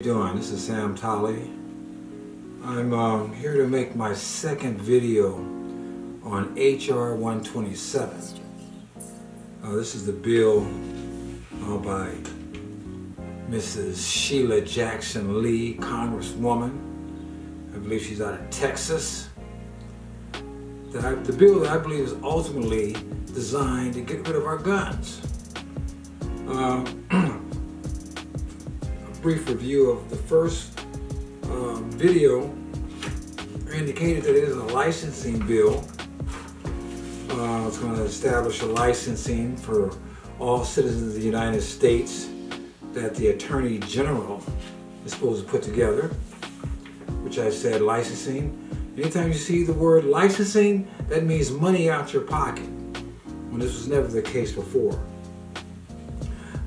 Doing? This is Sam Tolley. I'm here to make my second video on HR127. This is the bill by Mrs. Sheila Jackson Lee, Congresswoman. I believe she's out of Texas. The bill that I believe is ultimately designed to get rid of our guns. Brief review of the first video indicated that it is a licensing bill. It's going to establish a licensing for all citizens of the United States that the Attorney General is supposed to put together, which I said licensing. Anytime you see the word licensing, that means money out your pocket, when this was never the case before.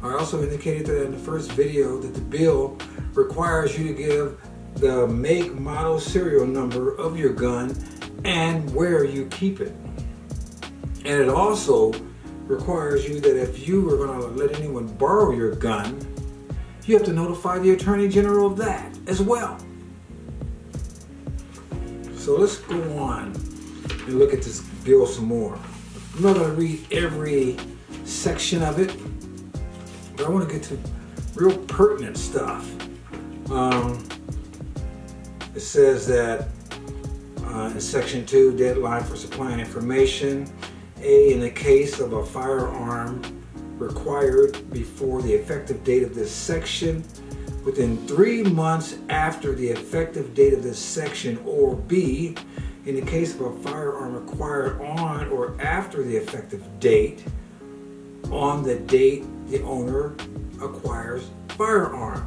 I also indicated that in the first video that the bill requires you to give the make, model, serial number of your gun and where you keep it. And it also requires you that if you are going to let anyone borrow your gun, you have to notify the Attorney General of that as well. So let's go on and look at this bill some more. I'm not going to read every section of it, but I want to get to real pertinent stuff. It says that in Section 2, deadline for supplying information. A, in the case of a firearm required before the effective date of this section, within 3 months after the effective date of this section, or B, in the case of a firearm acquired on or after the effective date, on the date the owner acquires firearm.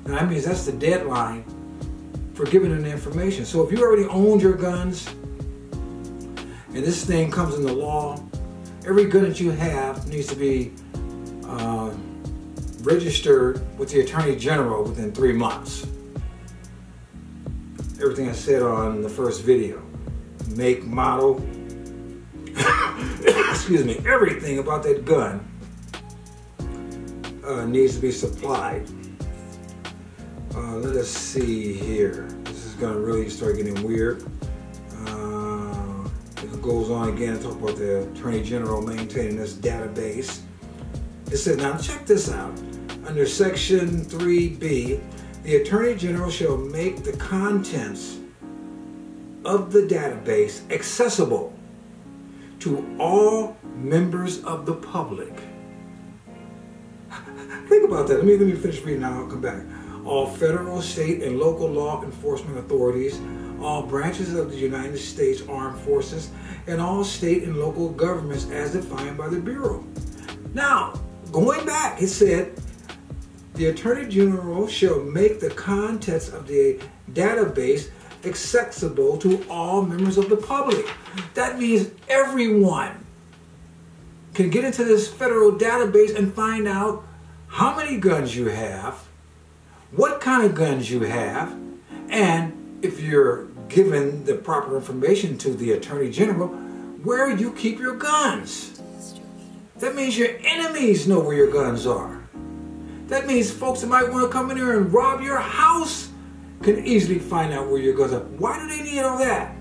Now that means that's the deadline for giving them the information. So if you already owned your guns and this thing comes into law, every gun that you have needs to be registered with the Attorney General within 3 months. Everything I said on the first video, make, model, excuse me, everything about that gun needs to be supplied. Let us see here. This is going to really start getting weird. It goes on again and talk about the Attorney General maintaining this database. It said, now check this out. Under Section 3B, the Attorney General shall make the contents of the database accessible to all members of the public. Think about that. Let me finish reading now. I'll come back. All federal, state, and local law enforcement authorities, all branches of the United States Armed Forces, and all state and local governments as defined by the Bureau. Now, going back, it said, the Attorney General shall make the contents of the database accessible to all members of the public. That means everyone can get into this federal database and find out how many guns you have, what kind of guns you have, and if you're given the proper information to the Attorney General, where you keep your guns. That means your enemies know where your guns are. That means folks that might want to come in here and rob your house can easily find out where your guns are. Why do they need all that?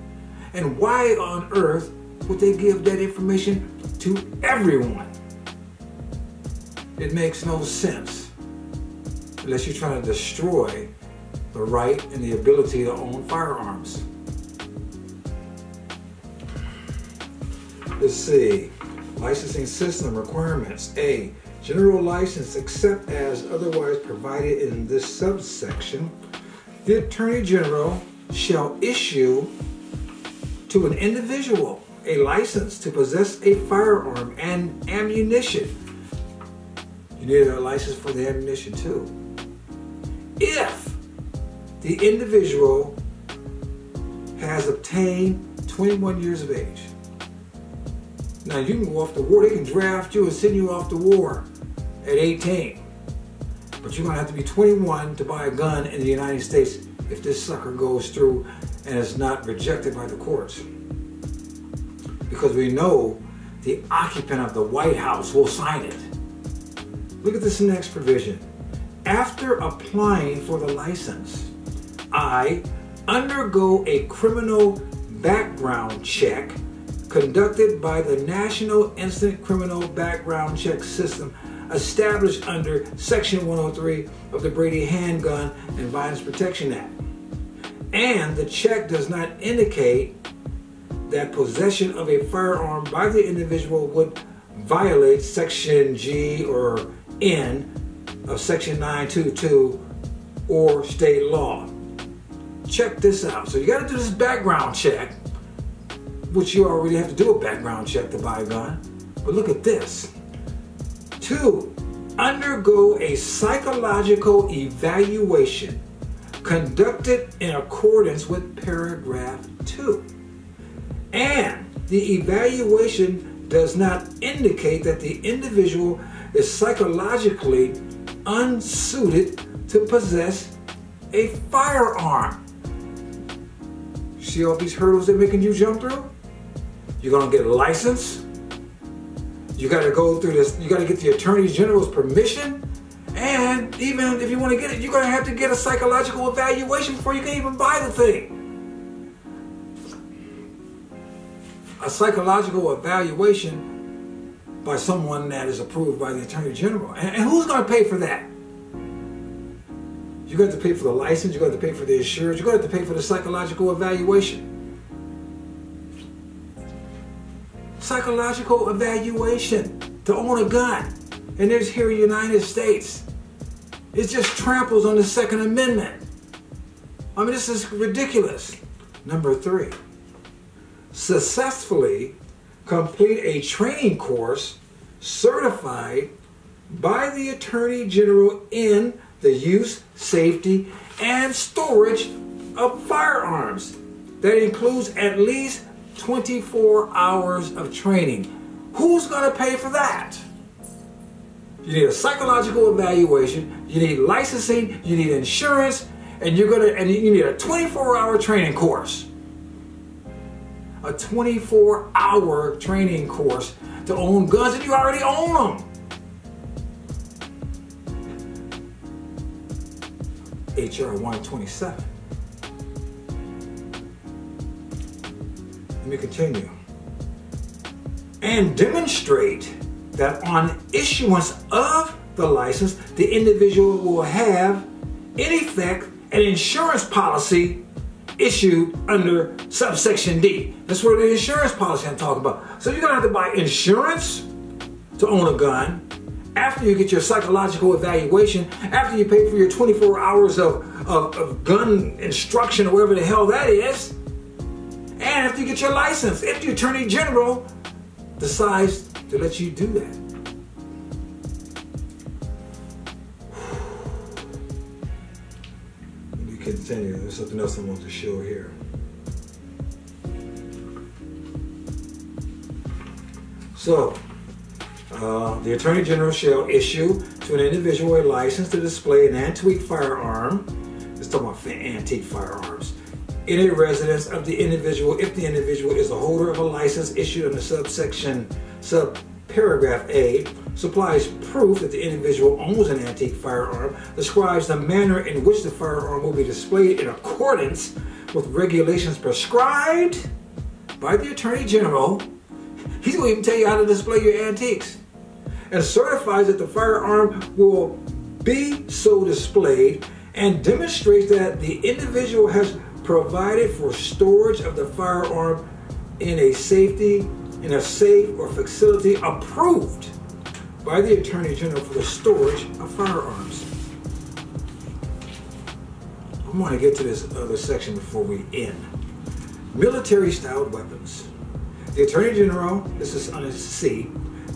And why on earth would they give that information to everyone? It makes no sense unless you're trying to destroy the right and the ability to own firearms. Let's see. Licensing system requirements. A, general license except as otherwise provided in this subsection. The Attorney General shall issue to an individual a license to possess a firearm and ammunition. You need a license for the ammunition too. If the individual has obtained 21 years of age. Now you can go off to war, they can draft you and send you off to war at 18. But you're gonna have to be 21 to buy a gun in the United States if this sucker goes through and is not rejected by the courts. Because we know the occupant of the White House will sign it. Look at this next provision. After applying for the license, I undergo a criminal background check conducted by the National Instant Criminal Background Check System established under Section 103 of the Brady Handgun and Violence Protection Act. And the check does not indicate that possession of a firearm by the individual would violate Section G or N of Section 922 or state law. Check this out. So you got to do this background check, which you already have to do a background check to buy a gun. But look at this. 2, undergo a psychological evaluation conducted in accordance with paragraph 2. And the evaluation does not indicate that the individual is psychologically unsuited to possess a firearm. See all these hurdles they're making you jump through? You're gonna get a license. You gotta go through this, you gotta get the Attorney General's permission. And even if you wanna get it, you're gonna have to get a psychological evaluation before you can even buy the thing. A psychological evaluation by someone that is approved by the Attorney General. And who's gonna pay for that? You got to pay for the license, you got to pay for the insurance, you got to pay for the psychological evaluation. Psychological evaluation to own a gun. And there's here in the United States. It just tramples on the Second Amendment. I mean, this is ridiculous. Number 3, successfully complete a training course certified by the Attorney General in the use, safety, and storage of firearms. That includes at least 24 hours of training. Who's going to pay for that? You need a psychological evaluation, you need licensing, you need insurance, and you need a 24-hour training course. A 24-hour training course to own guns, and you already own them. HR127. Let me continue. And demonstrate that on issuance of the license, the individual will have in effect an insurance policy issued under subsection D. That's where the insurance policy I'm talking about. So you're gonna have to buy insurance to own a gun. After you get your psychological evaluation, after you pay for your 24 hours of gun instruction or whatever the hell that is, and after you get your license, if the Attorney General decides to let you do that. Let me continue. There's something else I want to show here. So, the Attorney General shall issue to an individual a license to display an antique firearm. Let's talk about antique firearms. In a residence of the individual, if the individual is the holder of a license issued under subparagraph A, supplies proof that the individual owns an antique firearm, describes the manner in which the firearm will be displayed in accordance with regulations prescribed by the Attorney General. He's going to even tell you how to display your antiques. And certifies that the firearm will be so displayed and demonstrates that the individual has provided for storage of the firearm in a safe or facility approved by the Attorney General for the storage of firearms. I want to get to this other section before we end. Military-styled weapons. The Attorney General, this is under C,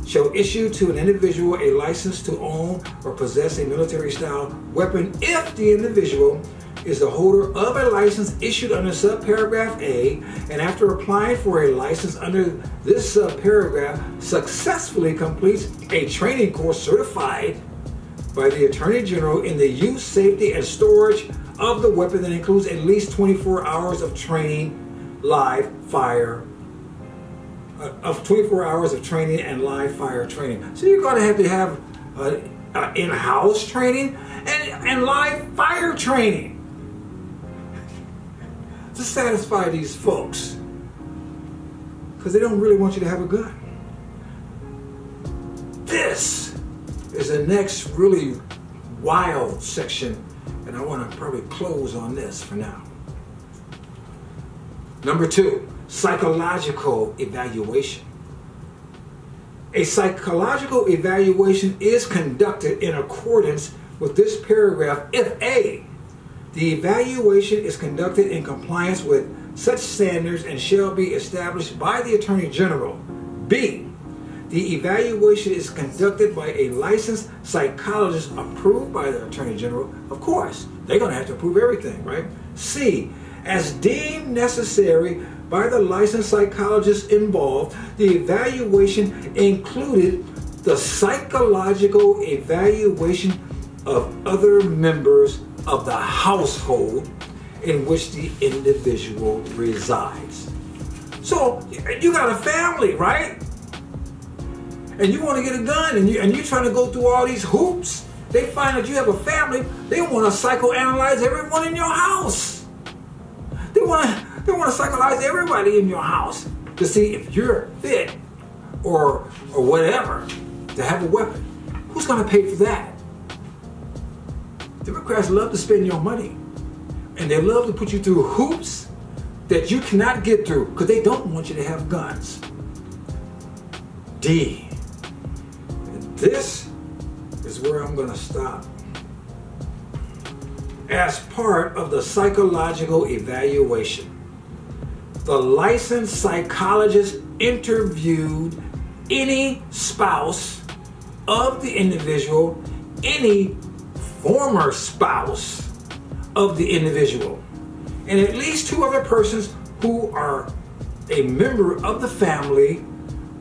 shall issue to an individual a license to own or possess a military-style weapon if the individual is the holder of a license issued under subparagraph A, and after applying for a license under this subparagraph, successfully completes a training course certified by the Attorney General in the use, safety, and storage of the weapon that includes at least 24 hours of training, live fire, of 24 hours of training and live fire training. So you're going to have in-house training and live fire training to satisfy these folks, because they don't really want you to have a gun. This is the next really wild section, and I want to probably close on this for now. Number 2, psychological evaluation. A psychological evaluation is conducted in accordance with this paragraph if A, the evaluation is conducted in compliance with such standards and shall be established by the Attorney General. B, the evaluation is conducted by a licensed psychologist approved by the Attorney General. Of course, they're going to have to approve everything, right? C, as deemed necessary by the licensed psychologist involved, the evaluation included the psychological evaluation of other members of the household in which the individual resides. So you got a family, right? And you want to get a gun, and you're trying to go through all these hoops. They find that you have a family. They want to psychoanalyze everyone in your house. They want to psychoanalyze everybody in your house to see if you're fit or whatever to have a weapon. Who's going to pay for that? Democrats love to spend your money, and they love to put you through hoops that you cannot get through because they don't want you to have guns. D. And this is where I'm going to stop. As part of the psychological evaluation, the licensed psychologist interviewed any spouse of the individual, any former spouse of the individual, and at least 2 other persons who are a member of the family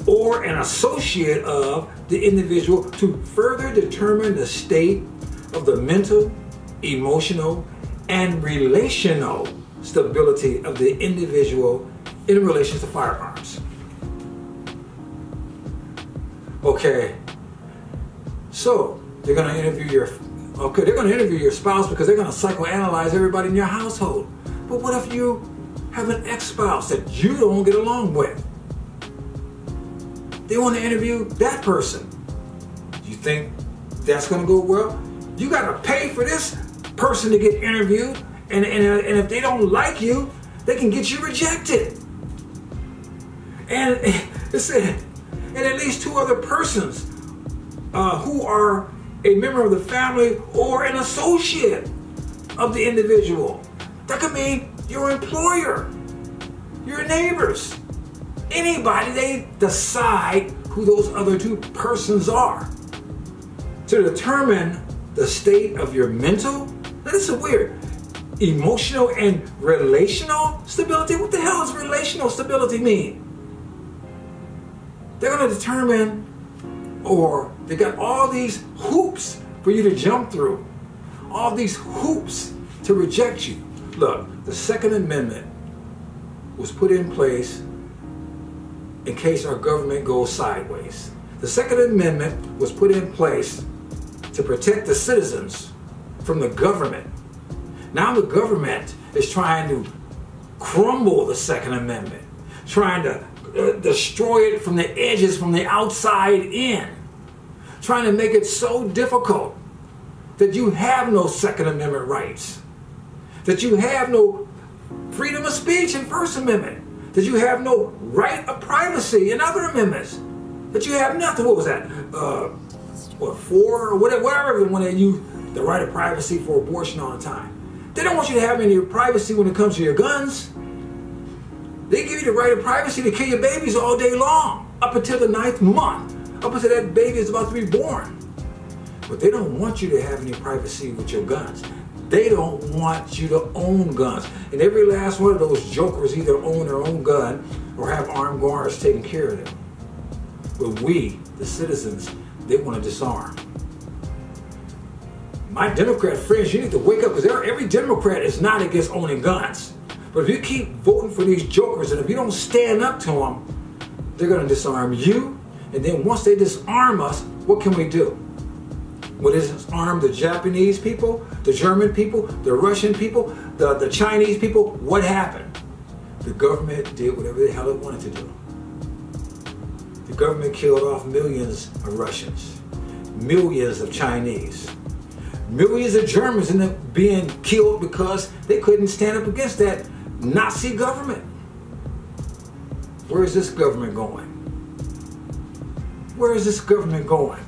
or an associate of the individual to further determine the state of the mental, emotional, and relational stability of the individual in relation to firearms. Okay, so they're going to interview your spouse because they're going to psychoanalyze everybody in your household. But what if you have an ex-spouse that you don't get along with? They want to interview that person. You think that's going to go well? You got to pay for this person to get interviewed, and if they don't like you, they can get you rejected. And it said, and at least 2 other persons who are a member of the family or an associate of the individual. That could mean your employer, your neighbors, anybody. They decide who those other 2 persons are to determine the state of your mental. Now, this is weird. Emotional and relational stability. What the hell does relational stability mean? They're going to determine, or they got all these hoops for you to jump through, all these hoops to reject you. Look, the Second Amendment was put in place in case our government goes sideways. The Second Amendment was put in place to protect the citizens from the government. Now the government is trying to crumble the Second Amendment, trying to destroy it from the edges, from the outside in, trying to make it so difficult that you have no Second Amendment rights, that you have no freedom of speech in First Amendment, that you have no right of privacy in other amendments, that you have nothing. What was that? 4 or whatever, when they use the right of privacy for abortion all the time. They don't want you to have any privacy when it comes to your guns. They give you the right of privacy to kill your babies all day long, up until the 9th month, up until that baby is about to be born. But they don't want you to have any privacy with your guns. They don't want you to own guns. And every last one of those jokers either own their own gun or have armed guards taking care of them. But we, the citizens, they want to disarm. My Democrat friends, you need to wake up, because every Democrat is not against owning guns. But if you keep voting for these jokers, and if you don't stand up to them, they're going to disarm you. And then once they disarm us, what can we do? When it's armed the Japanese people, the German people, the Russian people, the Chinese people, what happened? The government did whatever the hell it wanted to do. The government killed off millions of Russians, millions of Chinese, millions of Germans ended up being killed because they couldn't stand up against that Nazi government. Where is this government going? Where is this government going?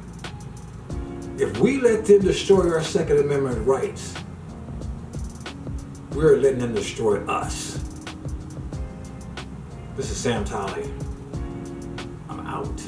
If we let them destroy our Second Amendment rights, we're letting them destroy us. This is Sam Talley. I'm out.